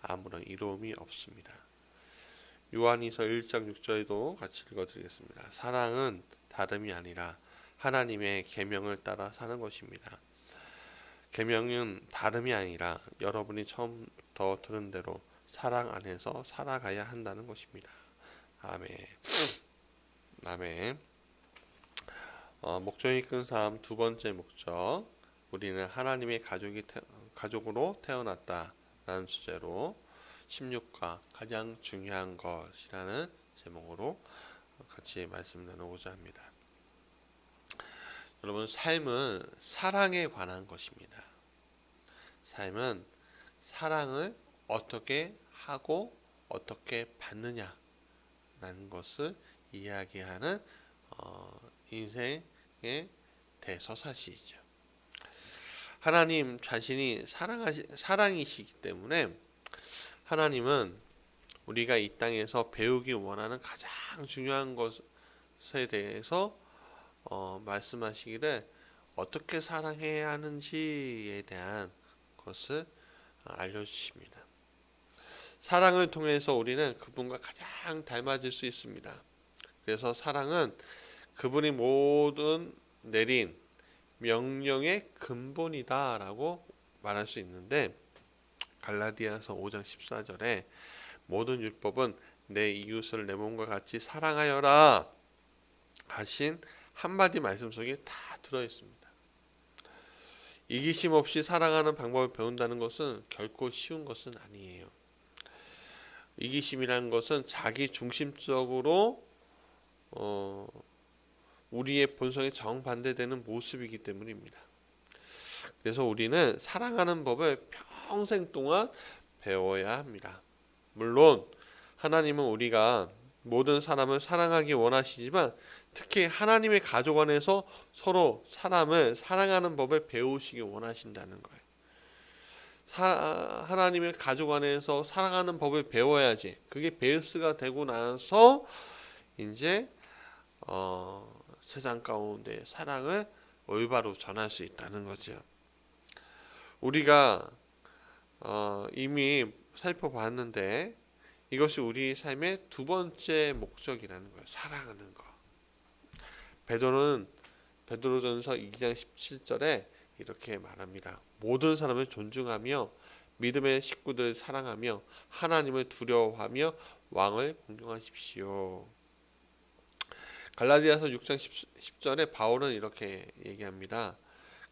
아무런 이로움이 없습니다. 요한이서 1장 6절도 같이 읽어드리겠습니다. 사랑은 다름이 아니라 하나님의 계명을 따라 사는 것입니다. 계명은 다름이 아니라 여러분이 처음부터 들은 대로 사랑 안에서 살아가야 한다는 것입니다. 아멘. 아멘. 목적이 큰 삶 두 번째 목적. 우리는 하나님의 가족으로 태어났다라는 주제로 16과 가장 중요한 것이라는 제목으로 같이 말씀 나누고자 합니다. 여러분, 삶은 사랑에 관한 것입니다. 삶은 사랑을 어떻게 하고 어떻게 받느냐라는 것을 이야기하는 인생의 대서사시이죠. 하나님 자신이 사랑이시기 때문에 하나님은 우리가 이 땅에서 배우기 원하는 가장 중요한 것에 대해서 말씀하시기를 어떻게 사랑해야 하는지에 대한 것을 알려주십니다. 사랑을 통해서 우리는 그분과 가장 닮아질 수 있습니다. 그래서 사랑은 그분이 모든 내린 명령의 근본이다라고 말할 수 있는데, 갈라디아서 5장 14절에 모든 율법은 내 이웃을 내 몸과 같이 사랑하여라 하신 한마디 말씀 속에 다 들어있습니다. 이기심 없이 사랑하는 방법을 배운다는 것은 결코 쉬운 것은 아니에요. 이기심이라는 것은 자기 중심적으로 우리의 본성에 정반대되는 모습이기 때문입니다. 그래서 우리는 사랑하는 법을 평생 동안 배워야 합니다. 물론 하나님은 우리가 모든 사람을 사랑하기 원하시지만 특히 하나님의 가족 안에서 서로 사람을 사랑하는 법을 배우시기 원하신다는 거예요. 하나님의 가족 안에서 사랑하는 법을 배워야지 그게 베이스가 되고 나서 이제 세상 가운데 사랑을 올바로 전할 수 있다는 거죠. 우리가 이미 살펴봤는데 이것이 우리 삶의 두 번째 목적이라는 거예요. 사랑하는 거. 베드로전서 2장 17절에 이렇게 말합니다. 모든 사람을 존중하며 믿음의 식구들을 사랑하며 하나님을 두려워하며 왕을 공경하십시오. 갈라디아서 6장 10절에 바울은 이렇게 얘기합니다.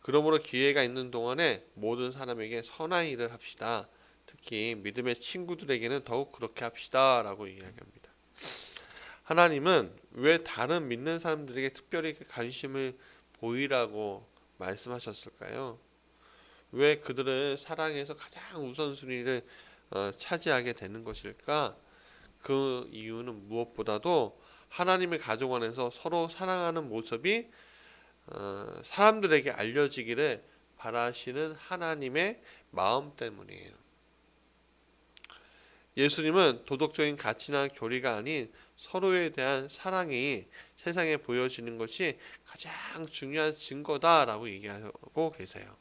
그러므로 기회가 있는 동안에 모든 사람에게 선한 일을 합시다. 특히 믿음의 친구들에게는 더욱 그렇게 합시다 라고 이야기합니다. 하나님은 왜 다른 믿는 사람들에게 특별히 관심을 보이라고 말씀하셨을까요? 왜 그들을 사랑해서 가장 우선순위를 차지하게 되는 것일까? 그 이유는 무엇보다도 하나님의 가족 안에서 서로 사랑하는 모습이 사람들에게 알려지기를 바라시는 하나님의 마음 때문이에요. 예수님은 도덕적인 가치나 교리가 아닌 서로에 대한 사랑이 세상에 보여지는 것이 가장 중요한 증거다라고 얘기하고 계세요.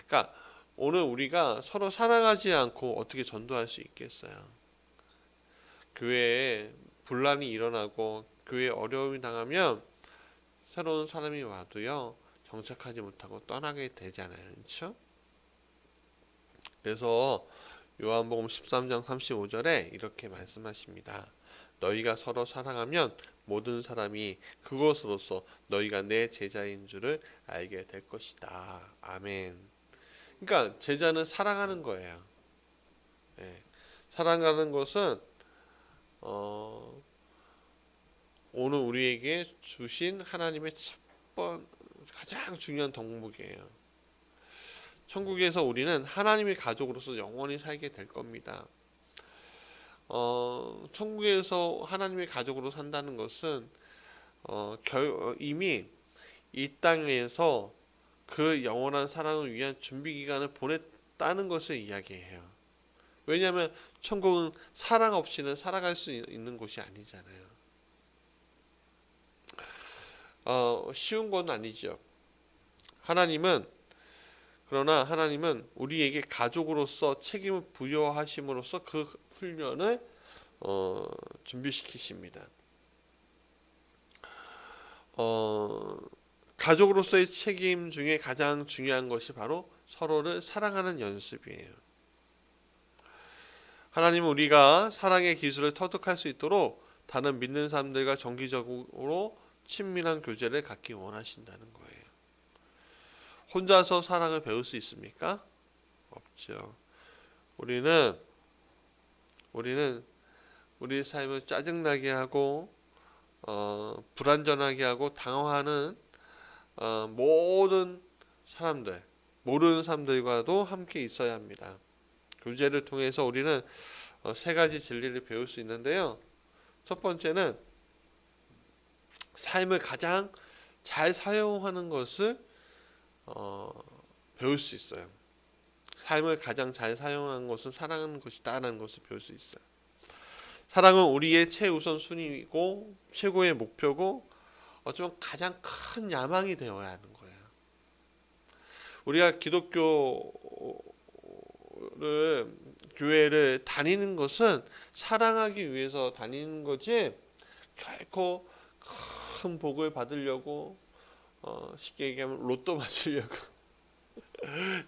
그러니까 오늘 우리가 서로 사랑하지 않고 어떻게 전도할 수 있겠어요? 교회에 분란이 일어나고 교회에 어려움이 당하면 새로운 사람이 와도요 정착하지 못하고 떠나게 되잖아요. 그렇죠? 그래서 요한복음 13장 35절에 이렇게 말씀하십니다. 너희가 서로 사랑하면 모든 사람이 그것으로서 너희가 내 제자인 줄을 알게 될 것이다. 아멘. 그러니까 제자는 사랑하는 거예요. 네. 사랑하는 것은 오늘 우리에게 주신 하나님의 가장 중요한 덕목이에요. 천국에서 우리는 하나님의 가족으로서 영원히 살게 될 겁니다. 천국에서 하나님의 가족으로 산다는 것은 이미 이 땅에서 그 영원한 사랑을 위한 준비 기간을 보냈다는 것을 이야기해요. 왜냐하면 천국은 사랑 없이는 살아갈 수 있는 곳이 아니잖아요. 쉬운 건 아니죠. 하나님은 그러나 하나님은 우리에게 가족으로서 책임을 부여하심으로써 그 훈련을 준비시키십니다. 가족으로서의 책임 중에 가장 중요한 것이 바로 서로를 사랑하는 연습이에요. 하나님은 우리가 사랑의 기술을 터득할 수 있도록 다른 믿는 사람들과 정기적으로 친밀한 교제를 갖기 원하신다는 거예요. 혼자서 사랑을 배울 수 있습니까? 없죠. 우리는 우리 삶을 짜증나게 하고 불안전하게 하고 당황하는 모든 사람들, 모르는 사람들과도 함께 있어야 합니다. 교제를 통해서 우리는 세 가지 진리를 배울 수 있는데요. 첫 번째는 삶을 가장 잘 사용하는 것을 배울 수 있어요. 삶을 가장 잘 사용하는 것은 사랑하는 것이다라는 것을 배울 수 있어요. 사랑은 우리의 최우선 순위이고 최고의 목표고 어쩌면 가장 큰 야망이 되어야 하는 거예요. 우리가 교회를 다니는 것은 사랑하기 위해서 다니는 거지 결코 큰 복을 받으려고 쉽게 얘기하면 로또 맞으려고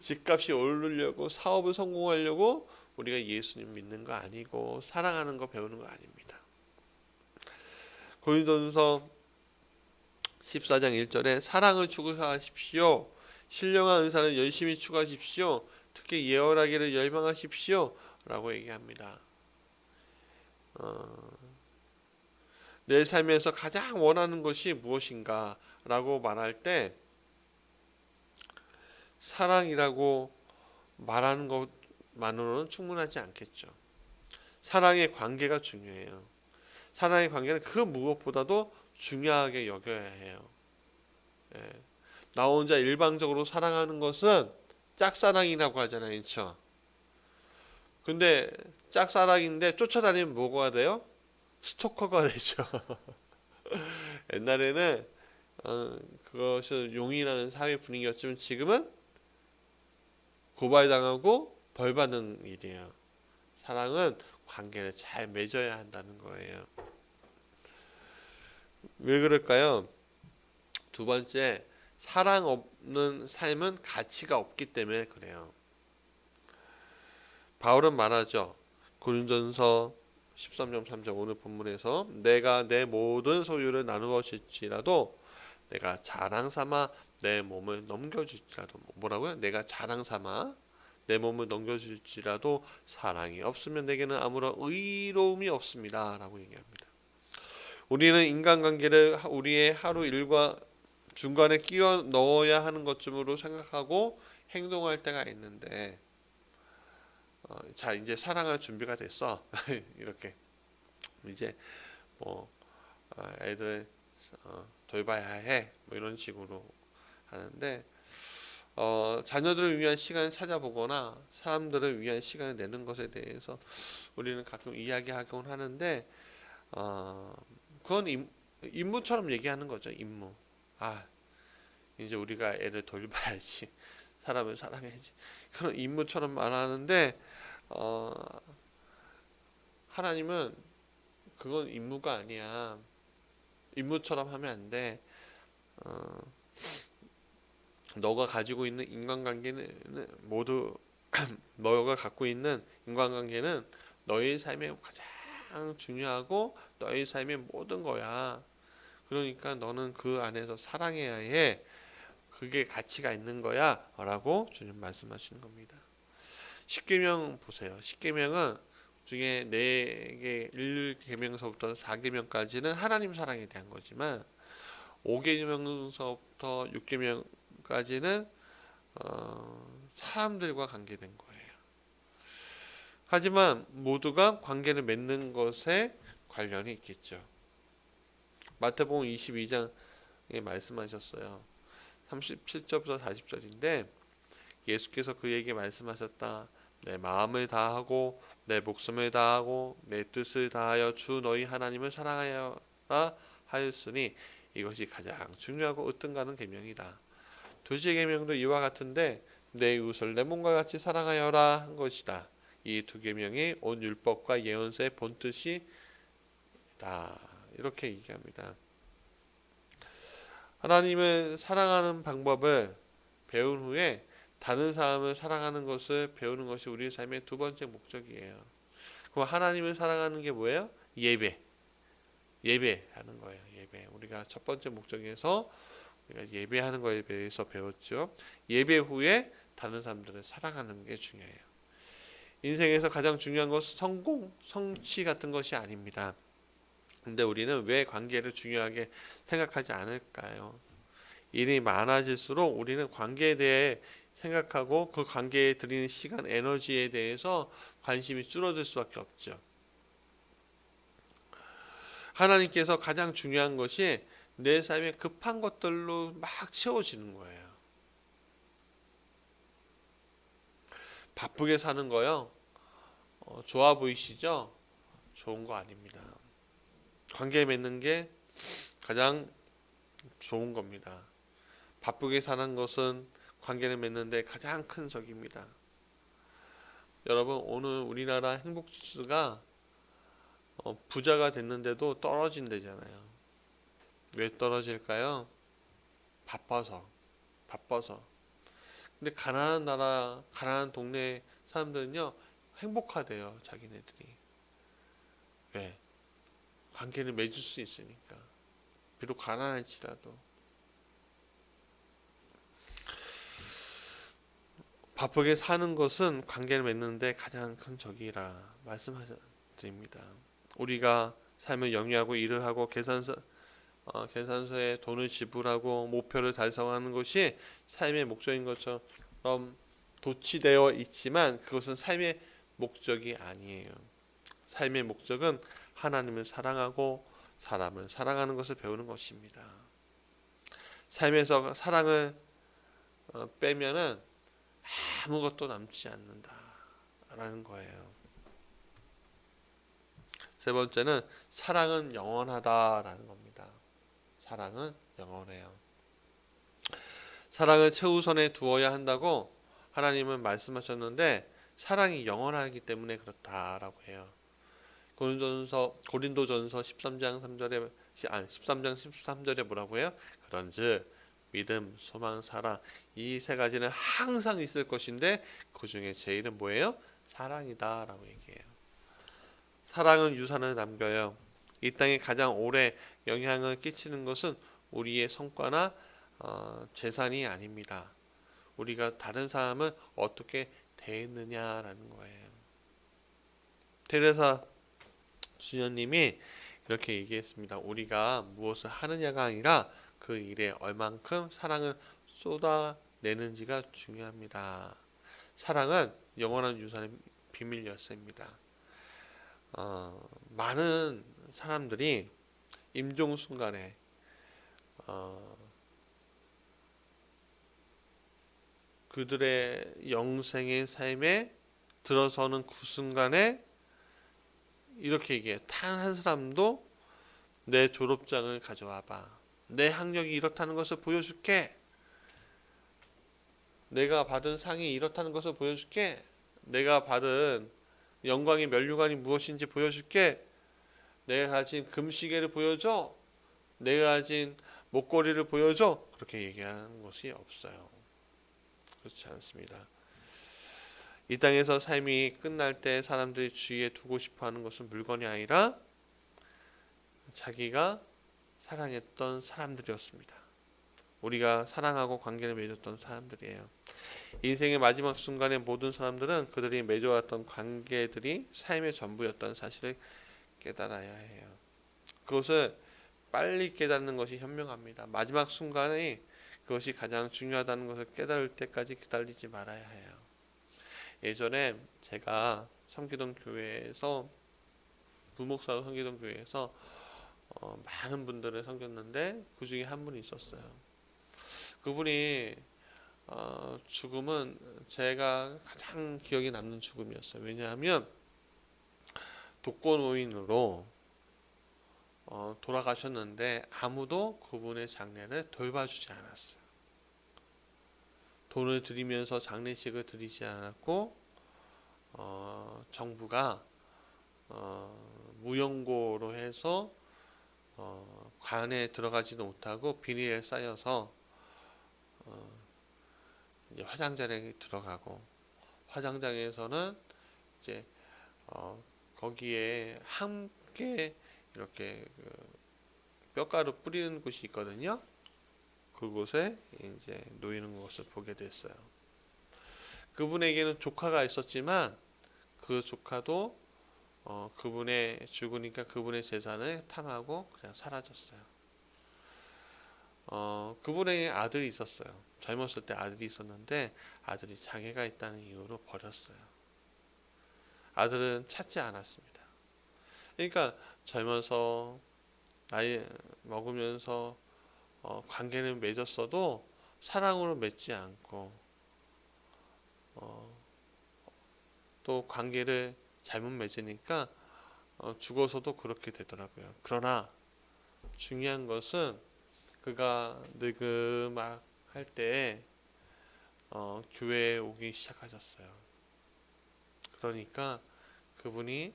집값이 오르려고 사업을 성공하려고 우리가 예수님 믿는 거 아니고 사랑하는 거 배우는 거 아닙니다. 고린도전서 14장 1절에 사랑을 추구하십시오. 신령한 은사를 열심히 추구하십시오. 특히 예언하기를 열망하십시오. 라고 얘기합니다. 내 삶에서 가장 원하는 것이 무엇인가 라고 말할 때 사랑이라고 말하는 것만으로는 충분하지 않겠죠. 사랑의 관계가 중요해요. 사랑의 관계는 그 무엇보다도 중요하게 여겨야 해요. 나 혼자 일방적으로 사랑하는 것은 짝사랑이라고 하잖아요. 그렇죠? 근데 짝사랑인데 쫓아다니면 뭐가 돼요? 스토커가 되죠. 옛날에는 그것이 용인하는 사회 분위기였지만 지금은 고발당하고 벌받는 일이에요. 사랑은 관계를 잘 맺어야 한다는 거예요. 왜 그럴까요? 두 번째, 사랑 없는 삶은 가치가 없기 때문에 그래요. 바울은 말하죠. 고린도전서 13장 3절 오늘 본문에서 내가 내 모든 소유를 나누어 줄지라도 내가 자랑 삼아 내 몸을 넘겨줄지라도 뭐라고요? 내가 자랑 삼아 내 몸을 넘겨줄지라도 사랑이 없으면 내게는 아무런 의로움이 없습니다. 라고 얘기합니다. 우리는 인간관계를 우리의 하루 일과 중간에 끼워 넣어야 하는 것쯤으로 생각하고 행동할 때가 있는데 자 이제 사랑할 준비가 됐어. 이렇게 이제 뭐 애들 돌봐야 해. 뭐 이런 식으로 하는데 자녀들을 위한 시간을 찾아보거나 사람들을 위한 시간을 내는 것에 대해서 우리는 가끔 이야기하곤 하는데 그건 임무처럼 얘기하는 거죠. 임무. 이제 우리가 애를 돌봐야지. 사람을 사랑해야지. 그런 임무처럼 말하는데 하나님은 그건 임무가 아니야. 임무처럼 하면 안 돼. 너가 가지고 있는 인간관계는 모두 너가 갖고 있는 인간관계는 너의 삶에 가장 중요하고 너의 삶의 모든 거야. 그러니까 너는 그 안에서 사랑해야 해. 그게 가치가 있는 거야 라고 주님 말씀하시는 겁니다. 10계명 보세요. 10계명은 중에 4개 1계명서부터 4계명까지는 하나님 사랑에 대한 거지만 5계명서부터 6계명까지는 사람들과 관계된 거예요. 하지만 모두가 관계를 맺는 것에 관련이 있겠죠. 마태복음 22장에 말씀하셨어요. 37절부터 40절인데 예수께서 그에게 말씀하셨다. 내 마음을 다하고 내 목숨을 다하고 내 뜻을 다하여 주 너희 하나님을 사랑하여라 하였으니 이것이 가장 중요하고 으뜸가는 계명이다. 2째 계명도 이와 같은데 내 이웃을 내 몸과 같이 사랑하여라 한 것이다. 이 두 계명이 온 율법과 예언서의 본뜻이다. 이렇게 얘기합니다. 하나님을 사랑하는 방법을 배운 후에 다른 사람을 사랑하는 것을 배우는 것이 우리의 삶의 두 번째 목적이에요. 그럼 하나님을 사랑하는 게 뭐예요? 예배하는 거예요. 예배. 우리가 첫 번째 목적에서 우리가 예배하는 거에 대해서 배웠죠. 예배 후에 다른 사람들을 사랑하는 게 중요해요. 인생에서 가장 중요한 것은 성공, 성취 같은 것이 아닙니다. 근데 우리는 왜 관계를 중요하게 생각하지 않을까요? 일이 많아질수록 우리는 관계에 대해 생각하고 그 관계에 들이는 시간, 에너지에 대해서 관심이 줄어들 수밖에 없죠. 하나님께서 가장 중요한 것이 내 삶에 급한 것들로 막 채워지는 거예요. 바쁘게 사는 거요. 좋아 보이시죠? 좋은 거 아닙니다. 관계 맺는 게 가장 좋은 겁니다. 바쁘게 사는 것은 관계를 맺는데 가장 큰 적입니다. 여러분, 오늘 우리나라 행복지수가 부자가 됐는데도 떨어진대잖아요. 왜 떨어질까요? 바빠서. 근데 가난한 나라, 가난한 동네 사람들은요, 행복하대요, 자기네들이. 왜? 관계를 맺을 수 있으니까. 비록 가난할지라도. 바쁘게 사는 것은 관계를 맺는데 가장 큰 적이라 말씀드립니다. 우리가 삶을 영위하고 일을 하고 계산서에 돈을 지불하고 목표를 달성하는 것이 삶의 목적인 것처럼 도취되어 있지만 그것은 삶의 목적이 아니에요. 삶의 목적은 하나님을 사랑하고 사람을 사랑하는 것을 배우는 것입니다. 삶에서 사랑을 빼면은 아무것도 남지 않는다라는 거예요. 세 번째는 사랑은 영원하다라는 겁니다. 사랑은 영원해요. 사랑을 최우선에 두어야 한다고 하나님은 말씀하셨는데 사랑이 영원하기 때문에 그렇다라고 해요. 고린도전서 13장 13절에 뭐라고 해요? 그런즉 믿음, 소망, 사랑 이 세 가지는 항상 있을 것인데 그 중에 제일은 뭐예요? 사랑이다라고 얘기해요. 사랑은 유산을 남겨요. 이 땅에 가장 오래 영향을 끼치는 것은 우리의 성과나 재산이 아닙니다. 우리가 다른 사람을 어떻게 대했느냐라는 거예요. 테레사 수녀님이 이렇게 얘기했습니다. 우리가 무엇을 하느냐가 아니라 그 일에 얼만큼 사랑을 쏟아내는지가 중요합니다. 사랑은 영원한 유산의 비밀 열쇠입니다. 많은 사람들이 임종 순간에 그들의 영생의 삶에 들어서는 그 순간에 이렇게 얘기해요. 단 한 사람도 내 졸업장을 가져와봐. 내 학력이 이렇다는 것을 보여줄게. 내가 받은 상이 이렇다는 것을 보여줄게. 내가 받은 영광의 면류관이 무엇인지 보여줄게. 내가 가진 금시계를 보여줘. 내가 가진 목걸이를 보여줘. 그렇게 얘기하는 것이 없어요. 그렇지 않습니다. 이 땅에서 삶이 끝날 때 사람들이 주위에 두고 싶어하는 것은 물건이 아니라 자기가 사랑했던 사람들이었습니다. 우리가 사랑하고 관계를 맺었던 사람들이에요. 인생의 마지막 순간에 모든 사람들은 그들이 맺어왔던 관계들이 삶의 전부였다는 사실을 깨달아야 해요. 그것을 빨리 깨닫는 것이 현명합니다. 마지막 순간에 그것이 가장 중요하다는 것을 깨달을 때까지 기다리지 말아야 해요. 예전에 제가 섬기던 교회에서 부목사로 섬기던 교회에서 많은 분들을 섬겼는데 그 중에 한 분이 있었어요. 그분이 죽음은 제가 가장 기억에 남는 죽음이었어요. 왜냐하면 독거노인으로 돌아가셨는데 아무도 그분의 장례를 돌봐주지 않았어요. 돈을 들이면서 장례식을 드리지 않았고 정부가 무용고로 해서 관에 들어가지도 못하고 비닐에 쌓여서 이제 화장장에 들어가고 화장장에서는 이제 거기에 함께 이렇게 뼈가루 뿌리는 곳이 있거든요. 그곳에 이제 놓이는 것을 보게 됐어요. 그분에게는 조카가 있었지만 그 조카도 그분의 죽으니까 그분의 재산을 탐하고 그냥 사라졌어요. 그분의 아들이 있었어요. 젊었을 때 아들이 있었는데 아들이 장애가 있다는 이유로 버렸어요. 아들은 찾지 않았습니다. 그러니까 젊어서 나이 먹으면서 관계는 맺었어도 사랑으로 맺지 않고 또 관계를 잘못 맺으니까 죽어서도 그렇게 되더라고요. 그러나 중요한 것은 그가 늙음할 때 교회에 오기 시작하셨어요. 그러니까 그분이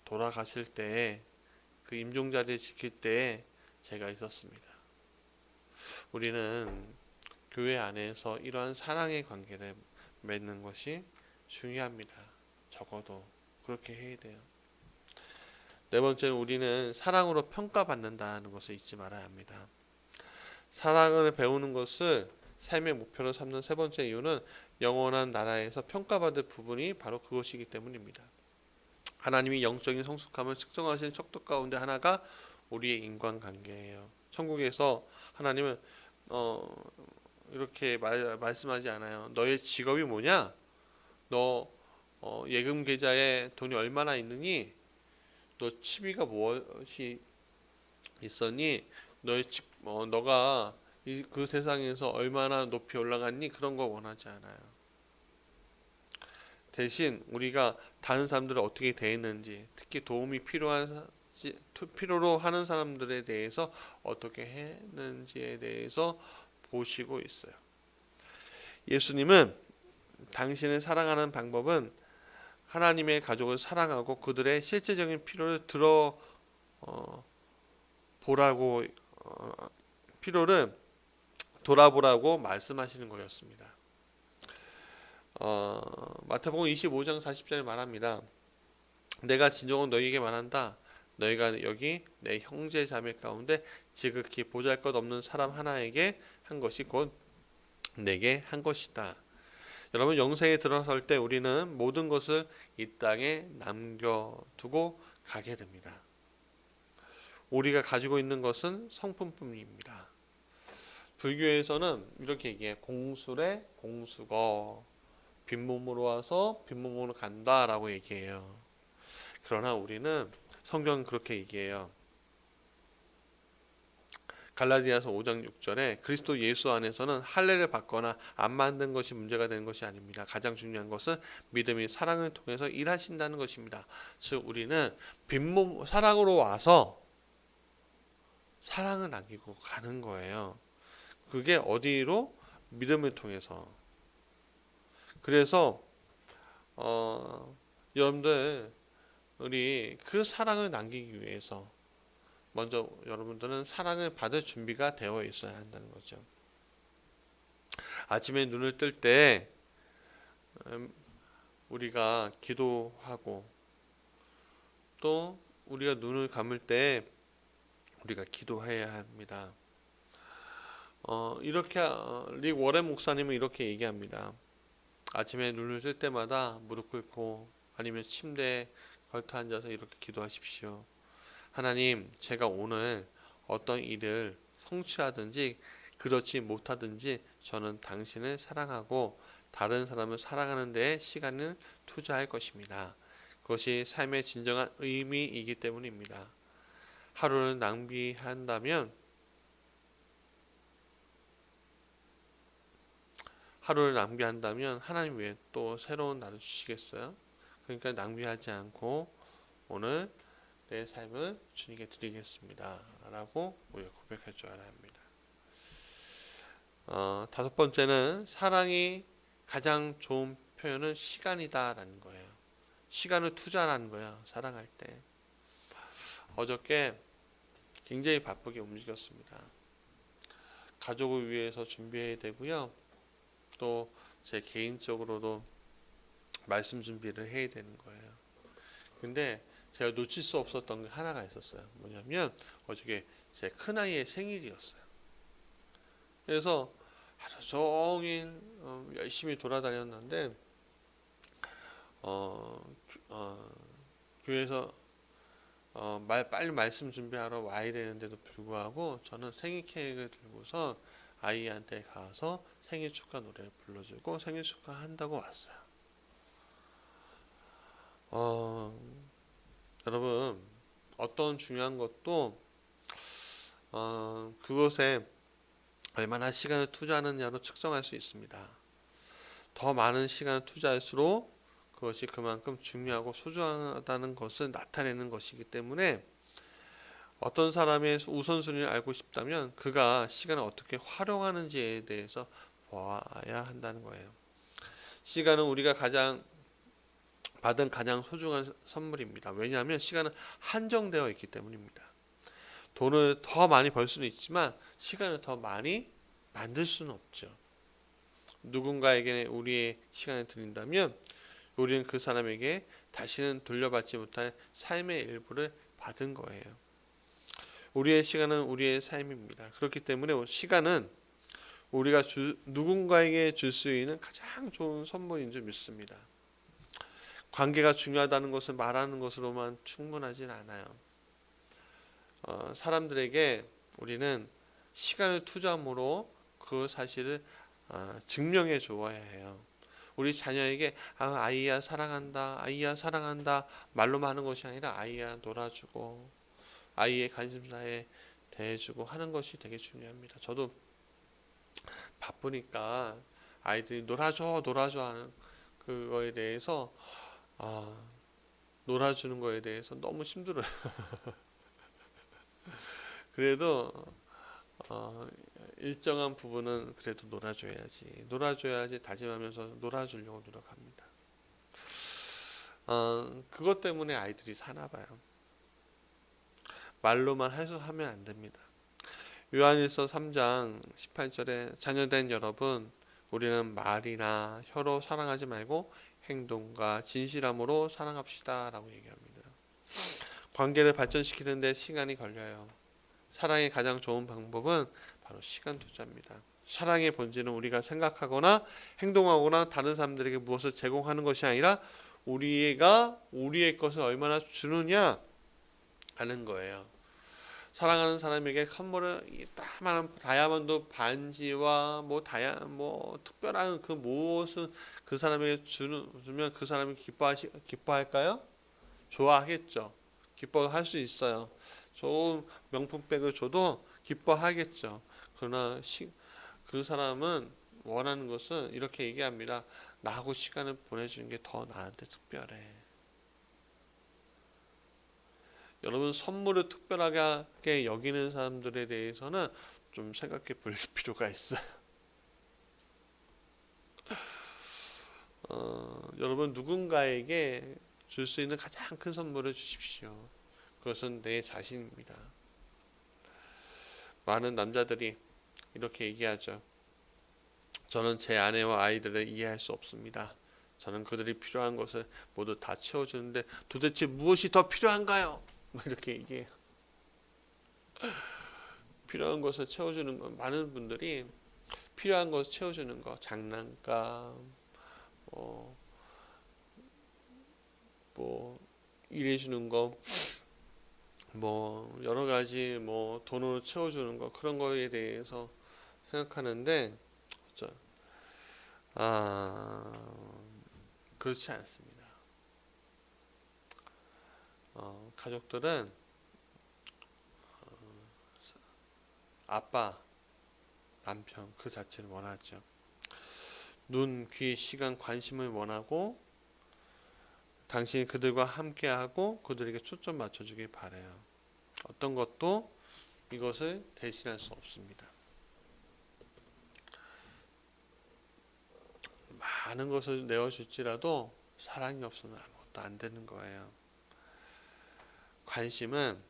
돌아가실 때 그 임종자리를 지킬 때에 제가 있었습니다. 우리는 교회 안에서 이러한 사랑의 관계를 맺는 것이 중요합니다. 적어도 그렇게 해야 돼요. 네 번째는 우리는 사랑으로 평가받는다는 것을 잊지 말아야 합니다. 사랑을 배우는 것을 삶의 목표로 삼는 세 번째 이유는 영원한 나라에서 평가받을 부분이 바로 그것이기 때문입니다. 하나님이 영적인 성숙함을 측정하시는 척도 가운데 하나가 우리의 인간관계예요. 천국에서 하나님은 이렇게 말씀하지 않아요. 너의 직업이 뭐냐? 너 예금 계좌에 돈이 얼마나 있느니? 너 취미가 무엇이 있었니? 너가 그 세상에서 얼마나 높이 올라갔니? 그런 거 원하지 않아요. 대신 우리가 다른 사람들이 어떻게 대했는지, 특히 도움이 필요로 하는 사람들에 대해서 어떻게 했는지에 대해서 보시고 있어요. 예수님은 당신을 사랑하는 방법은 하나님의 가족을 사랑하고 그들의 실제적인 필요를 필요를 돌아보라고 말씀하시는 거였습니다. 마태복음 25장 40절에 말합니다. 내가 진정으로 너희에게 말한다. 너희가 여기 내 형제 자매 가운데 지극히 보잘것없는 사람 하나에게 한 것이 곧 내게 한 것이다. 여러분, 영생에 들어설 때 우리는 모든 것을 이 땅에 남겨두고 가게 됩니다. 우리가 가지고 있는 것은 성품뿐입니다. 불교에서는 이렇게 얘기해요. 공술에 공수거, 빈몸으로 와서 빈몸으로 간다라고 얘기해요. 그러나 우리는 성경은 그렇게 얘기해요. 갈라디아서 5장 6절에 그리스도 예수 안에서는 할례를 받거나 안 만든 것이 문제가 되는 것이 아닙니다. 가장 중요한 것은 믿음이 사랑을 통해서 일하신다는 것입니다. 즉 우리는 빈몸 사랑으로 와서 사랑을 남기고 가는 거예요. 그게 어디로? 믿음을 통해서. 그래서 여러분들 우리 그 사랑을 남기기 위해서 먼저 여러분들은 사랑을 받을 준비가 되어 있어야 한다는 거죠. 아침에 눈을 뜰 때 우리가 기도하고 또 우리가 눈을 감을 때 우리가 기도해야 합니다. 이렇게 릭 워렌 목사님은 이렇게 얘기합니다. 아침에 눈을 뜰 때마다 무릎 꿇고 아니면 침대에 걸터 앉아서 이렇게 기도하십시오. 하나님, 제가 오늘 어떤 일을 성취하든지 그렇지 못하든지 저는 당신을 사랑하고 다른 사람을 사랑하는 데에 시간을 투자할 것입니다. 그것이 삶의 진정한 의미이기 때문입니다. 하루를 낭비한다면 하나님 왜 또 새로운 날을 주시겠어요? 그러니까 낭비하지 않고 오늘 내 삶을 주님께 드리겠습니다 라고 우리가 고백할 줄 알아야 합니다. 다섯 번째는 사랑이 가장 좋은 표현은 시간이다라는 거예요. 시간을 투자라는 거야. 사랑할 때. 어저께 굉장히 바쁘게 움직였습니다. 가족을 위해서 준비해야 되고요. 또 제 개인적으로도 말씀 준비를 해야 되는 거예요. 근데 제가 놓칠 수 없었던 게 하나가 있었어요. 뭐냐면 어저께 제 큰아이의 생일이었어요. 그래서 하루 종일 열심히 돌아다녔는데 교회에서 빨리 말씀 준비하러 와야 되는데도 불구하고 저는 생일 케이크를 들고서 아이한테 가서 생일 축하 노래를 불러주고 생일 축하한다고 왔어요. 여러분 어떤 중요한 것도 그것에 얼마나 시간을 투자하느냐로 측정할 수 있습니다. 더 많은 시간을 투자할수록 그것이 그만큼 중요하고 소중하다는 것을 나타내는 것이기 때문에 어떤 사람의 우선순위를 알고 싶다면 그가 시간을 어떻게 활용하는지에 대해서 보아야 한다는 거예요. 시간은 우리가 받은 가장 소중한 선물입니다. 왜냐하면 시간은 한정되어 있기 때문입니다. 돈을 더 많이 벌 수는 있지만 시간을 더 많이 만들 수는 없죠. 누군가에게 우리의 시간을 드린다면 우리는 그 사람에게 다시는 돌려받지 못할 삶의 일부를 받은 거예요. 우리의 시간은 우리의 삶입니다. 그렇기 때문에 시간은 우리가 누군가에게 줄 수 있는 가장 좋은 선물인 줄 믿습니다. 관계가 중요하다는 것을 말하는 것으로만 충분하진 않아요. 사람들에게 우리는 시간을 투자함으로 그 사실을 증명해 주어야 해요. 우리 자녀에게 아이야 사랑한다, 아이야 사랑한다 말로만 하는 것이 아니라 아이야 놀아주고 아이의 관심사에 대해주고 하는 것이 되게 중요합니다. 저도 바쁘니까 아이들이 놀아줘 하는 그거에 대해서 놀아주는 거에 대해서 너무 힘들어요. 그래도 일정한 부분은 그래도 놀아줘야지 다짐하면서 놀아주려고 노력합니다. 그것 때문에 아이들이 사나 봐요. 말로만 하면 안 됩니다. 요한일서 3장 18절에 자녀된 여러분, 우리는 말이나 혀로 사랑하지 말고 행동과 진실함으로 사랑합시다 라고 얘기합니다. 관계를 발전시키는데 시간이 걸려요. 사랑의 가장 좋은 방법은 바로 시간 투자입니다. 사랑의 본질은 우리가 생각하거나 행동하거나 다른 사람들에게 무엇을 제공하는 것이 아니라 우리가 우리의 것을 얼마나 주느냐 하는 거예요. 사랑하는 사람에게 선물을 따만한 다이아몬드 반지와 뭐 특별한 그 무엇을 그 사람에게 주면 그 사람이 기뻐할까요? 좋아하겠죠. 기뻐할 수 있어요. 좋은 명품백을 줘도 기뻐하겠죠. 그러나 그 사람은 원하는 것은 이렇게 얘기합니다. 나하고 시간을 보내주는 게 더 나한테 특별해. 여러분 선물을 특별하게 여기는 사람들에 대해서는 좀 생각해 볼 필요가 있어요. 여러분 누군가에게 줄 수 있는 가장 큰 선물을 주십시오. 그것은 내 자신입니다. 많은 남자들이 이렇게 얘기하죠. 저는 제 아내와 아이들을 이해할 수 없습니다. 저는 그들이 필요한 것을 모두 다 채워주는데 도대체 무엇이 더 필요한가요? 이렇게 얘기해요. 필요한 것을 채워주는 건 많은 분들이 필요한 것을 채워주는 거, 장난감, 일해주는 거, 여러 가지 돈으로 채워주는 거 그런 거에 대해서 생각하는데 그렇지 않습니다. 가족들은 아빠, 남편 그 자체를 원하죠. 눈, 귀, 시간, 관심을 원하고 당신이 그들과 함께하고 그들에게 초점 맞춰주길 바라요. 어떤 것도 이것을 대신할 수 없습니다. 많은 것을 내어줄지라도 사랑이 없으면 아무것도 안 되는 거예요. 관심은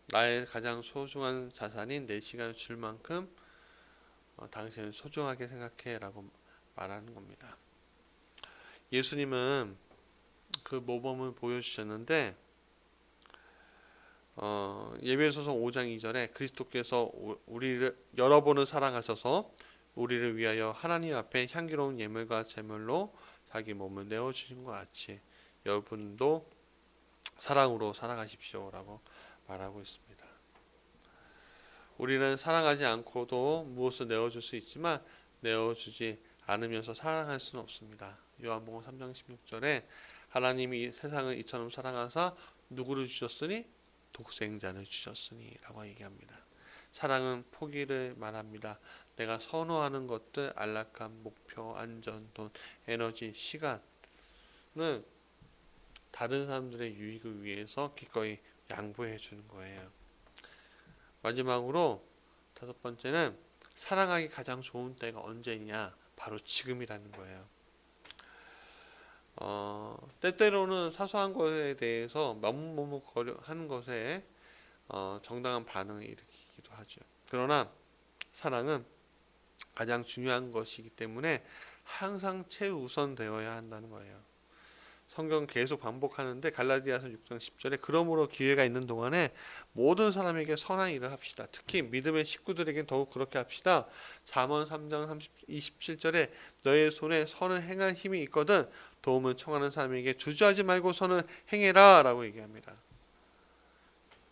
나의 가장 소중한 자산인 내 시간을 줄 만큼 당신을 소중하게 생각해 라고 말하는 겁니다. 예수님은 그 모범을 보여주셨는데 예배소서 5장 2절에 그리스도께서 우리를 여러 번을 사랑하셔서 우리를 위하여 하나님 앞에 향기로운 예물과 제물로 자기 몸을 내어주신 것 같이 여러분도 사랑으로 살아가십시오 라고 말하고 있습니다. 우리는 사랑하지 않고도 무엇을 내어줄 수 있지만 내어주지 않으면서 사랑할 수는 없습니다. 요한복음 3장 16절에 하나님이 세상을 이처럼 사랑하사 누구를 주셨으니 독생자를 주셨으니 라고 얘기합니다. 사랑은 포기를 말합니다. 내가 선호하는 것들, 안락함, 목표, 안전, 돈, 에너지, 시간을 다른 사람들의 유익을 위해서 기꺼이 양보해 주는 거예요. 마지막으로 5번째는 사랑하기 가장 좋은 때가 언제냐? 바로 지금이라는 거예요. 때때로는 사소한 것에 대해서 머뭇머뭇거려 하는 것에 정당한 반응을 일으키기도 하죠. 그러나 사랑은 가장 중요한 것이기 때문에 항상 최우선 되어야 한다는 거예요. 성경 계속 반복하는데 갈라디아서 6장 10절에 그러므로 기회가 있는 동안에 모든 사람에게 선한 일을 합시다. 특히 믿음의 식구들에게 더욱 그렇게 합시다. 잠언 3장 27절에 너의 손에 선을 행할 힘이 있거든 도움을 청하는 사람에게 주저하지 말고 선을 행해라 라고 얘기합니다.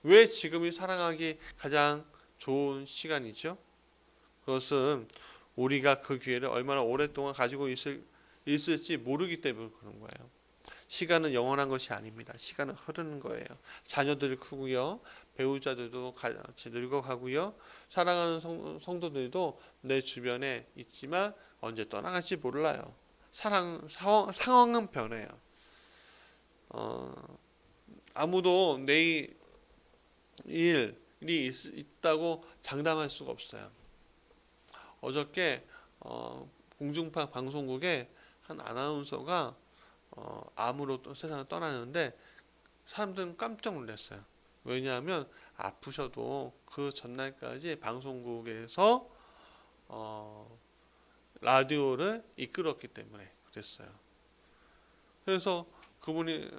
왜 지금이 사랑하기 가장 좋은 시간이죠? 그것은 우리가 그 기회를 얼마나 오랫동안 가지고 있을지 모르기 때문에 그런 거예요. 시간은 영원한 것이 아닙니다. 시간은 흐르는 거예요. 자녀들이 크고요. 배우자들도 같이 늙어가고요. 사랑하는 성도들도 내 주변에 있지만 언제 떠나갈지 몰라요. 상황은 변해요. 아무도 내일이 있다고 장담할 수가 없어요. 어저께 공중파 방송국에 한 아나운서가 암으로 세상을 떠나는데 사람들은 깜짝 놀랐어요. 왜냐하면 아프셔도 그 전날까지 방송국에서 라디오를 이끌었기 때문에 그랬어요. 그래서 그분이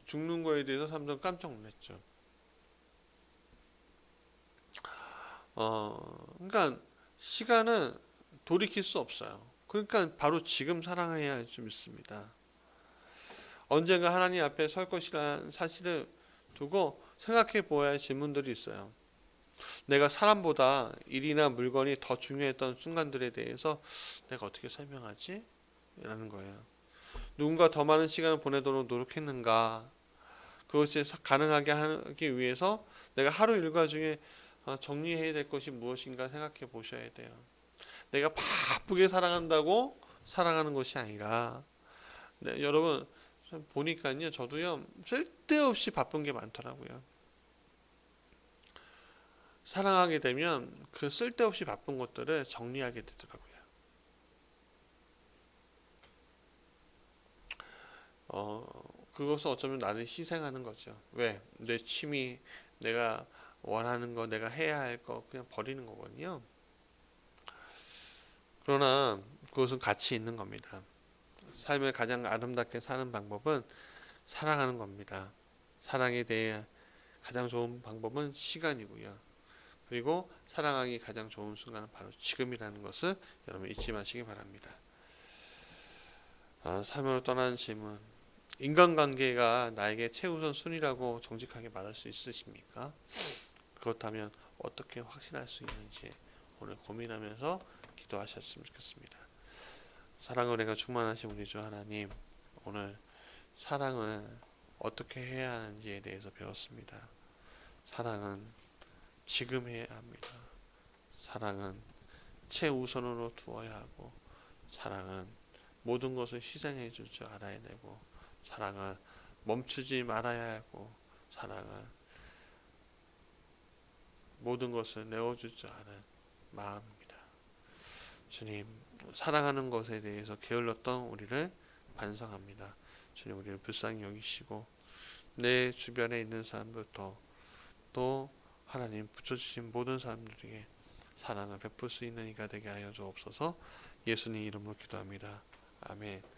죽는 거에 대해서 사람들은 깜짝 놀랐죠. 그러니까 시간은 돌이킬 수 없어요. 그러니까 바로 지금 사랑해야 할 줄 믿습니다. 언젠가 하나님 앞에 설 것이라는 사실을 두고 생각해 보아야 할 질문들이 있어요. 내가 사람보다 일이나 물건이 더 중요했던 순간들에 대해서 내가 어떻게 설명하지? 라는 거예요. 누군가 더 많은 시간을 보내도록 노력했는가? 그것이 가능하게 하기 위해서 내가 하루 일과 중에 정리해야 될 것이 무엇인가 생각해 보셔야 돼요. 내가 바쁘게 사랑한다고 사랑하는 것이 아니라 네, 여러분 보니까요, 저도요 쓸데없이 바쁜 게 많더라고요. 사랑하게 되면 그 쓸데없이 바쁜 것들을 정리하게 되더라고요. 그것은 어쩌면 나를 희생하는 거죠. 왜? 내 취미, 내가 원하는 거, 내가 해야 할 거 그냥 버리는 거거든요. 그러나 그것은 가치 있는 겁니다. 삶을 가장 아름답게 사는 방법은 사랑하는 겁니다. 사랑에 대해 가장 좋은 방법은 시간이고요. 그리고 사랑하기 가장 좋은 순간은 바로 지금이라는 것을 여러분 잊지 마시기 바랍니다. 삶으로 떠나는 질문. 인간관계가 나에게 최우선 순위라고 정직하게 말할 수 있으십니까? 그렇다면 어떻게 확신할 수 있는지 오늘 고민하면서 기도하셨으면 좋겠습니다. 사랑을 내가 충만하신 우리 주 하나님, 오늘 사랑을 어떻게 해야 하는지에 대해서 배웠습니다. 사랑은 지금 해야 합니다. 사랑은 최우선으로 두어야 하고, 사랑은 모든 것을 희생해 줄 줄 알아야 되고, 사랑은 멈추지 말아야 하고, 사랑은 모든 것을 내어줄 줄 아는 마음입니다. 주님, 사랑하는 것에 대해서 게을렀던 우리를 반성합니다. 주님 우리를 불쌍히 여기시고 내 주변에 있는 사람부터 또 하나님 붙여주신 모든 사람들에게 사랑을 베풀 수 있는 이가 되게 하여 주옵소서. 예수님 이름으로 기도합니다. 아멘.